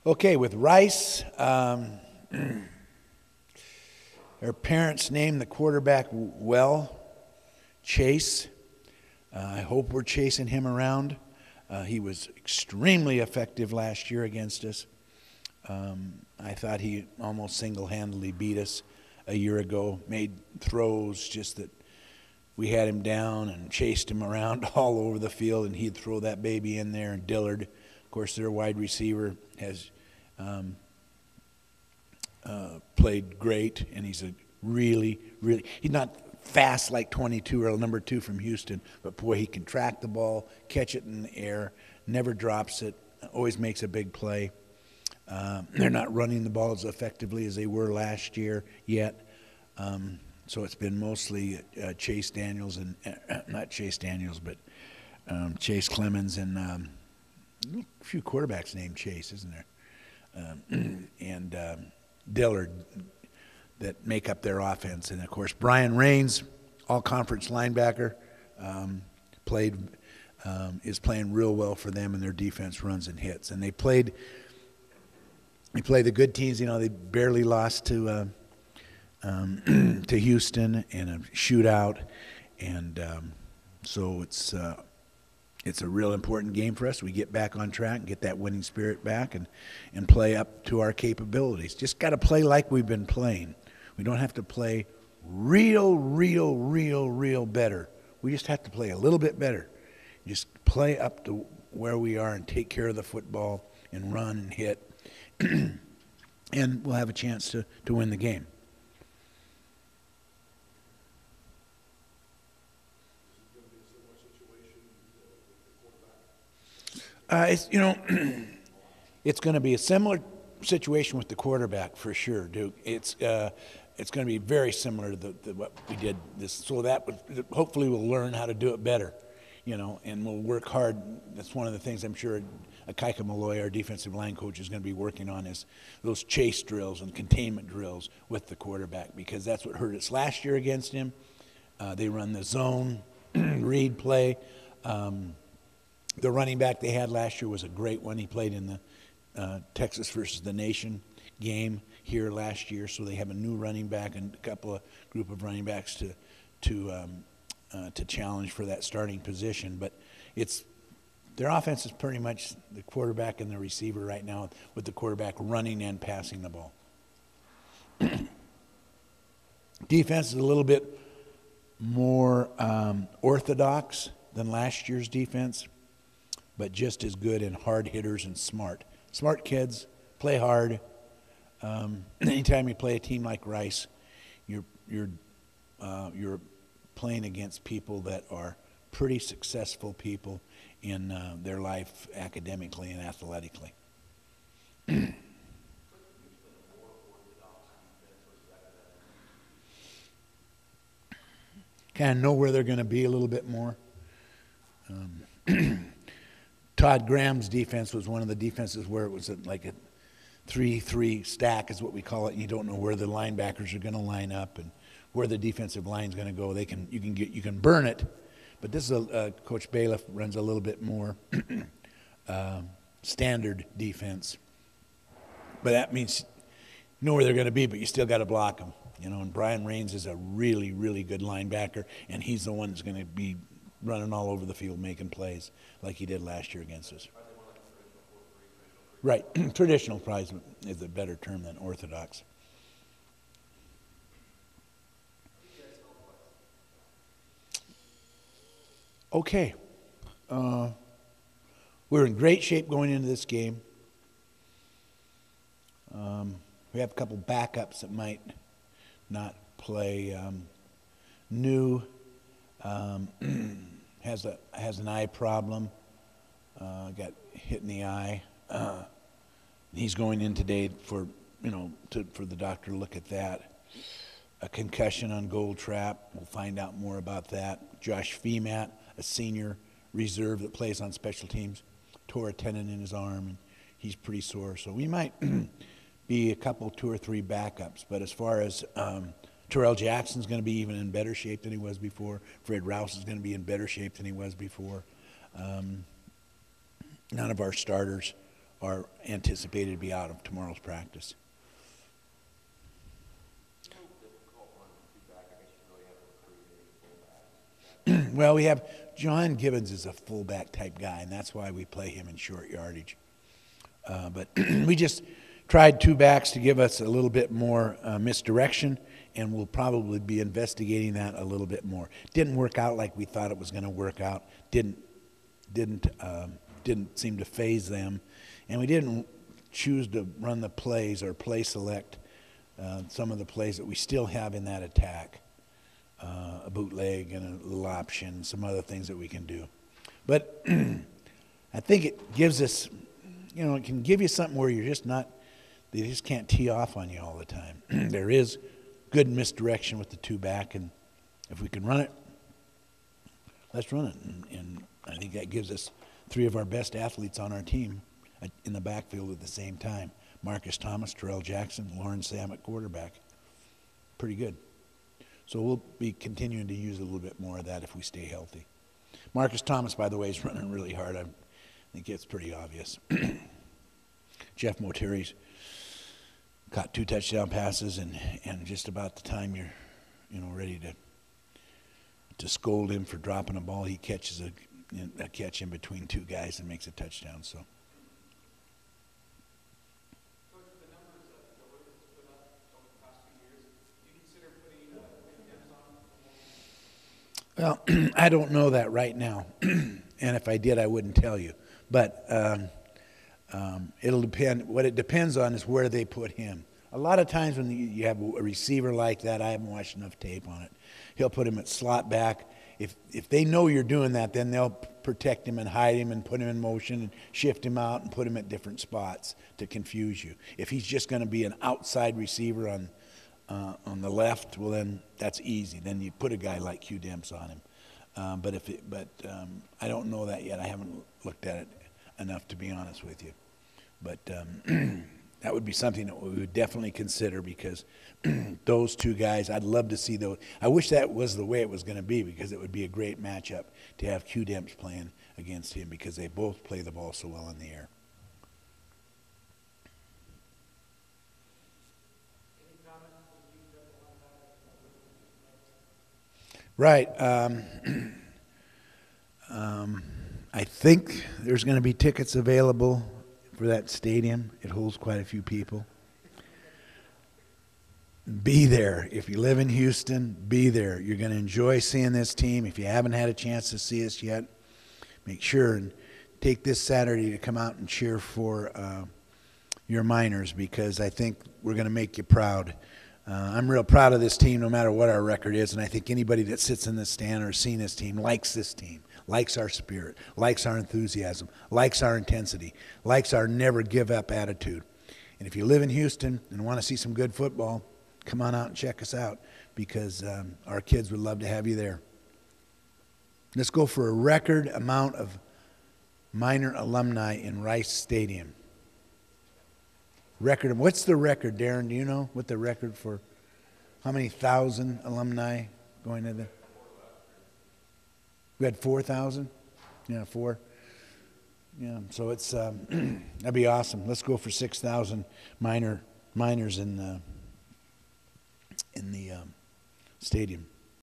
Okay, with Rice, their parents named the quarterback well, Chase. I hope we're chasing him around. He was extremely effective last year against us. I thought he almost single-handedly beat us a year ago, made throws just that we had him down and chased him around all over the field, and he'd throw that baby in there. And Dillard, of course, their wide receiver, has played great, and he's a really, he's not fast like 22 or number 2 from Houston, but boy, he can track the ball, catch it in the air, never drops it, always makes a big play. They're not running the ball as effectively as they were last year yet. So it's been mostly Chase Daniels and not Chase Daniels, but Chase Clemens and a few quarterbacks named Chase, isn't there? And Dillard that make up their offense. And of course, Brian Raines, all-conference linebacker, is playing real well for them, and their defense runs and hits. And they play the good teams. You know, they barely lost to Houston in a shootout, and so it's a real important game for us. We get back on track and get that winning spirit back and play up to our capabilities. Just got to play like we've been playing. We don't have to play real better. We just have to play a little bit better. Just play up to where we are and take care of the football and run and hit, and we'll have a chance to win the game. It's going to be a similar situation with the quarterback for sure, Duke. It's going to be very similar to what we did this. So hopefully we'll learn how to do it better, and we'll work hard. That's one of the things I'm sure Akaika Malloy, our defensive line coach, is going to be working on, is those chase drills and containment drills with the quarterback, because that's what hurt us last year against him. They run the zone read play. The running back they had last year was a great one. He played in the Texas versus the Nation game here last year, so they have a new running back and a group of running backs to challenge for that starting position. But their offense is pretty much the quarterback and the receiver right now, with the quarterback running and passing the ball. Defense is a little bit more orthodox than last year's defense, but just as good and hard hitters and smart. Smart kids, play hard. Anytime you play a team like Rice, you're playing against people that are pretty successful people in their life academically and athletically. Kind of know where they're going to be a little bit more. Todd Graham's defense was one of the defenses where it was like a 3-3 stack is what we call it, and you don't know where the linebackers are going to line up and where the defensive line is going to go. You can burn it, but this is Coach Bailiff runs a little bit more standard defense. But that means you know where they're going to be, but you still got to block them. And Brian Raines is a really good linebacker, and he's the one that's going to be running all over the field making plays like he did last year against us. Right. Traditional prize is a better term than orthodox. Okay. We're in great shape going into this game. We have a couple backups that might not play. New has an eye problem. Got hit in the eye. He's going in today for the doctor to look at that. A concussion on Gold Trap. We'll find out more about that. Josh Femat, a senior reserve that plays on special teams, tore a tendon in his arm, and he's pretty sore. So we might be a couple, 2 or 3 backups. But as far as Terrell Jackson's going to be even in better shape than he was before. Fred Rouse is going to be in better shape than he was before. None of our starters are anticipated to be out of tomorrow's practice. Well, we have John Gibbons is a fullback type guy, and that's why we play him in short yardage. But we just tried two backs to give us a little bit more misdirection, and we'll probably be investigating that a little bit more. Didn't work out like we thought it was going to work out. Didn't seem to phase them, and we didn't choose to run the plays or play select some of the plays that we still have in that attack. A bootleg and a little option, some other things that we can do. But I think it gives us, it can give you something where you're just not, they just can't tee off on you all the time. There is good misdirection with the two back, and if we can run it, let's run it. And I think that gives us three of our best athletes on our team in the backfield at the same time. Marcus Thomas, Terrell Jackson, Lauren Sam at quarterback. Pretty good. So we'll be continuing to use a little bit more of that if we stay healthy. Marcus Thomas, by the way, is running really hard. I think it's pretty obvious. Jeff Moteri's caught 2 touchdown passes, and just about the time you're ready to scold him for dropping a ball, he catches a catch in between 2 guys and makes a touchdown. So. Well, I don't know that right now, and if I did, I wouldn't tell you. But it'll depend. What it depends on is where they put him. A lot of times when you have a receiver like that, I haven't watched enough tape on it. He'll put him at slot back. If they know you're doing that, then they'll protect him and hide him and put him in motion and shift him out and put him at different spots to confuse you. If he's just going to be an outside receiver on the left, well then that's easy. Then you put a guy like Q Demps on him. But I don't know that yet. I haven't looked at it enough to be honest with you. But that would be something that we would definitely consider, because those 2 guys, I'd love to see those. I wish that was the way it was going to be, because it would be a great matchup to have Q Demps playing against him, because they both play the ball so well in the air. Right. I think there's going to be tickets available for that stadium. It holds quite a few people. Be there. If you live in Houston, be there. You're going to enjoy seeing this team. If you haven't had a chance to see us yet, make sure and take this Saturday to come out and cheer for your Miners, because I think we're going to make you proud. I'm real proud of this team no matter what our record is, and I think anybody that sits in this stand or has seen this team, likes our spirit, likes our enthusiasm, likes our intensity, likes our never give up attitude. And if you live in Houston and want to see some good football, come on out and check us out, because our kids would love to have you there. Let's go for a record amount of Miner alumni in Rice Stadium. What's the record, Darren? Do you know what the record for how many thousand alumni going to the? We had 4,000. Yeah, 4. Yeah, so it's that'd be awesome. Let's go for 6,000 miners in the stadium.